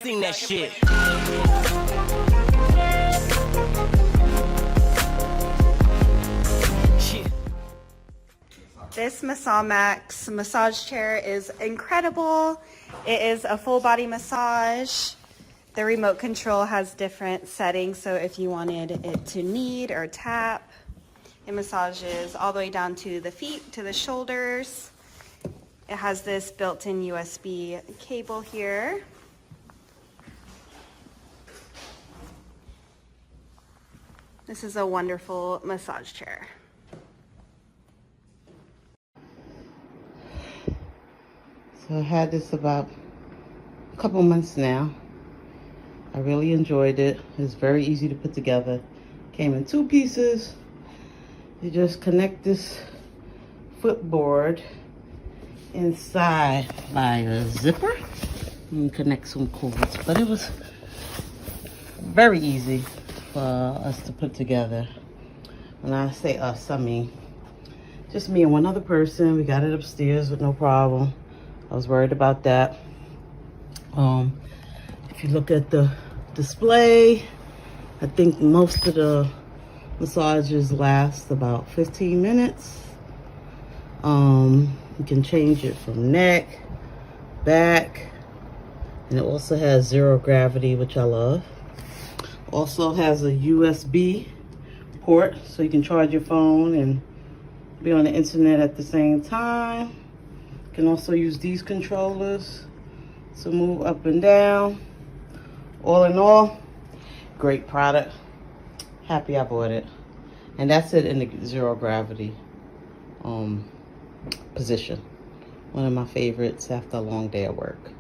sing that shit. This MassaMAX massage chair is incredible. It is a full body massage. The remote control has different settings, so if you wanted it to knead or tap, it massages all the way down to the feet, to the shoulders. It has this built-in USB cable here. This is a wonderful massage chair. So I had this about a couple months now. I really enjoyed it. It's very easy to put together. Came in 2 pieces. You just connect this footboard inside by a zipper and connect some cords. But it was very easy for us to put together. When I say us, I mean just me and one other person. We got it upstairs with no problem. I was worried about that. If you look at the display, I think most of the massages last about 15 minutes. You can change it from neck, back, and it also has 0 gravity, which I love. Also has a USB port, so you can charge your phone and be on the internet at the same time. You can also use these controllers to move up and down. All in all, great product. Happy I bought it. And that's it in the 0 gravity position. One of my favorites after a long day at work.